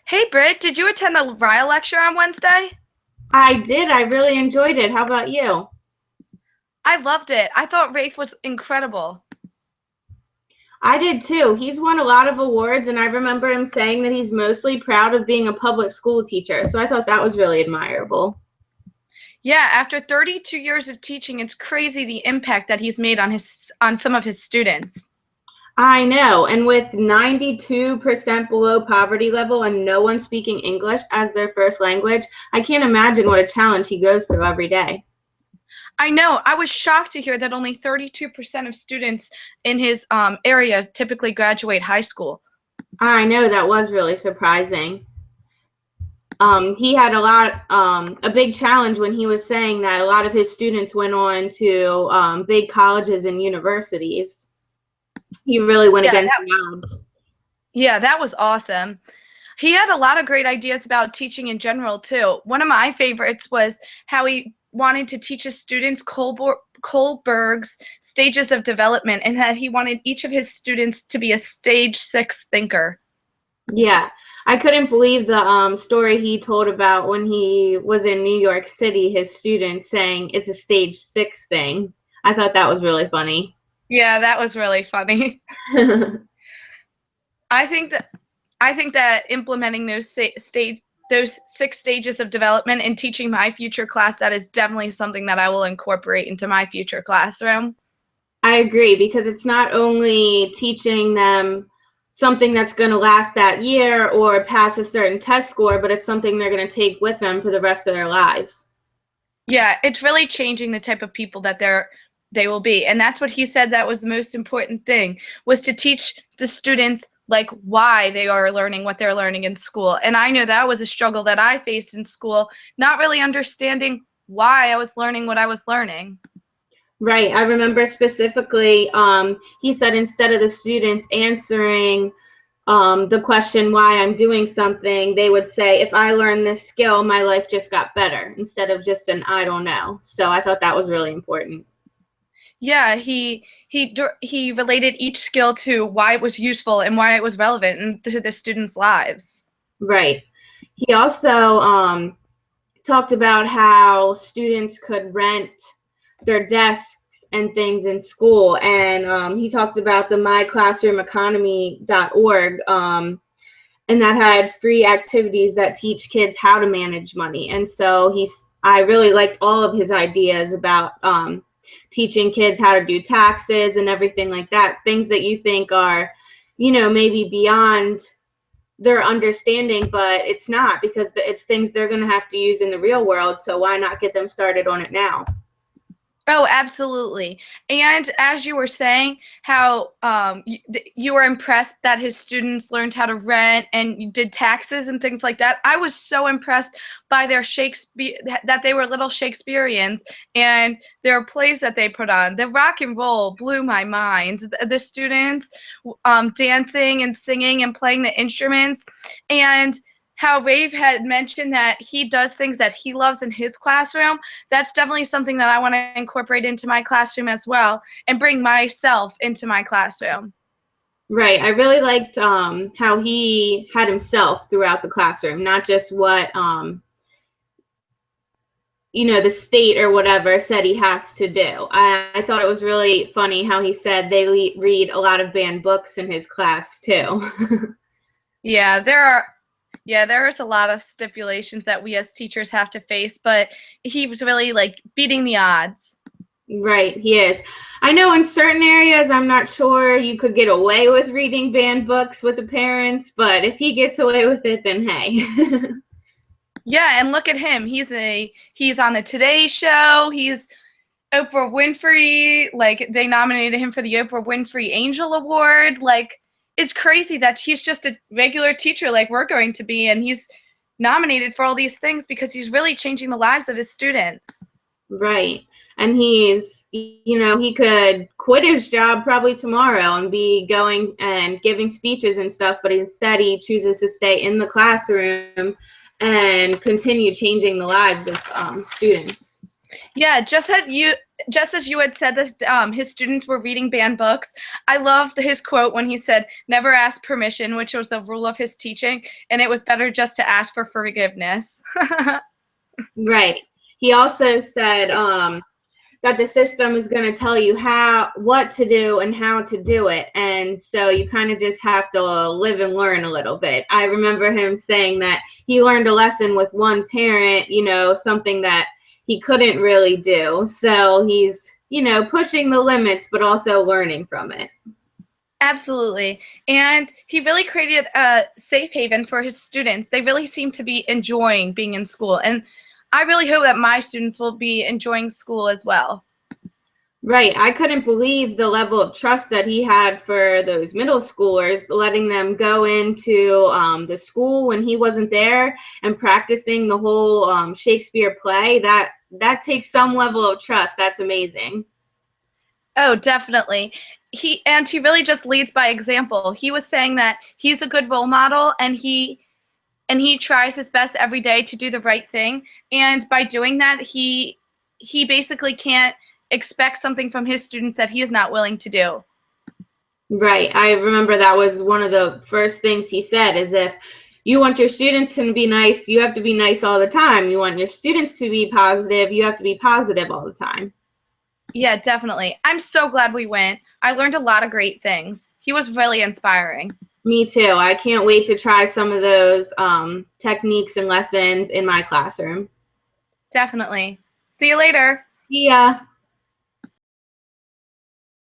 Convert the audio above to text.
Hey Britt, did you attend the Riall Lecture on Wednesday? I did. I really enjoyed it. How about you? I loved it. I thought Rafe was incredible. I did too. He's won a lot of awards, and I remember him saying that he's mostly proud of being a public school teacher. So I thought that was really admirable. Yeah, after 32 years of teaching, it's crazy the impact that he's made on some of his students. I know. And with 92% below poverty level and no one speaking English as their first language, I can't imagine what a challenge he goes through every day. I know. I was shocked to hear that only 32% of students in his area typically graduate high school. I know that was really surprising. He had a big challenge when he was saying that a lot of his students went on to big colleges and universities. He really went Yeah, against the odds. yeah, that was awesome. He had a lot of great ideas about teaching in general, too. One of my favorites was how he wanted to teach his students Kohlberg's stages of development and that he wanted each of his students to be a stage six thinker. Yeah, I couldn't believe the story he told about when he was in New York City, his students saying it's a stage six thing. I thought that was really funny. Yeah, that was really funny. I think that I think that implementing those six stages of development and teaching my future class, that is definitely something that I will incorporate into my future classroom. I agree because it's not only teaching them something that's going to last that year or pass a certain test score, but it's something they're going to take with them for the rest of their lives. Yeah, it's really changing the type of people that they will be. And that's what he said that was the most important thing was to teach the students like why they are learning what they're learning in school. And I know that was a struggle that I faced in school, not really understanding why I was learning what I was learning. Right. I remember specifically, he said instead of the students answering the question why I'm doing something, they would say, if I learn this skill, my life just got better instead of just an I don't know. So I thought that was really important. Yeah, he related each skill to why it was useful and why it was relevant to the students' lives. Right. He also talked about how students could rent their desks and things in school. And he talked about the myclassroomeconomy.org, and that had free activities that teach kids how to manage money. And so I really liked all of his ideas about teaching kids how to do taxes and everything like that. Things that you think are, maybe beyond their understanding, but it's not because it's things they're going to have to use in the real world. So why not get them started on it now? Oh, absolutely. And as you were saying, how you were impressed that his students learned how to rent and did taxes and things like that. I was so impressed by their Shakespeare, that they were little Shakespeareans and their plays that they put on. The rock and roll blew my mind. The students dancing and singing and playing the instruments. And how Rave had mentioned that he does things that he loves in his classroom, that's definitely something that I want to incorporate into my classroom as well and bring myself into my classroom. Right. I really liked how he had himself throughout the classroom, not just what the state or whatever said he has to do. I thought it was really funny how he said they read a lot of banned books in his class too. Yeah, there's a lot of stipulations that we as teachers have to face, but he was really like beating the odds. Right, he is. I know in certain areas, I'm not sure you could get away with reading banned books with the parents, but if he gets away with it, then hey. Yeah, and look at him. He's on the Today Show. He's Oprah Winfrey. Like they nominated him for the Oprah Winfrey Angel Award. Like it's crazy that he's just a regular teacher like we're going to be, and he's nominated for all these things because he's really changing the lives of his students. Right. And he could quit his job probably tomorrow and be going and giving speeches and stuff, but instead he chooses to stay in the classroom and continue changing the lives of students. Yeah, just as you had said that his students were reading banned books, I loved his quote when he said, "Never ask permission," which was a rule of his teaching, and it was better just to ask for forgiveness. Right. He also said that the system is going to tell you what to do and how to do it, and so you kind of just have to live and learn a little bit. I remember him saying that he learned a lesson with one parent, something that he couldn't really do. So he's, pushing the limits, but also learning from it. Absolutely. And he really created a safe haven for his students. They really seem to be enjoying being in school. And I really hope that my students will be enjoying school as well. Right. I couldn't believe the level of trust that he had for those middle schoolers, letting them go into the school when he wasn't there and practicing the whole Shakespeare play. That takes some level of trust. That's amazing. Oh, definitely. He really just leads by example. He was saying that he's a good role model, and he tries his best every day to do the right thing. And by doing that, he basically can't expect something from his students that he is not willing to do. Right. I remember that was one of the first things he said, is if you want your students to be nice, you have to be nice all the time. You want your students to be positive, you have to be positive all the time. Yeah, definitely. I'm so glad we went. I learned a lot of great things. He was really inspiring. Me too. I can't wait to try some of those techniques and lessons in my classroom. Definitely. See you later. Yeah.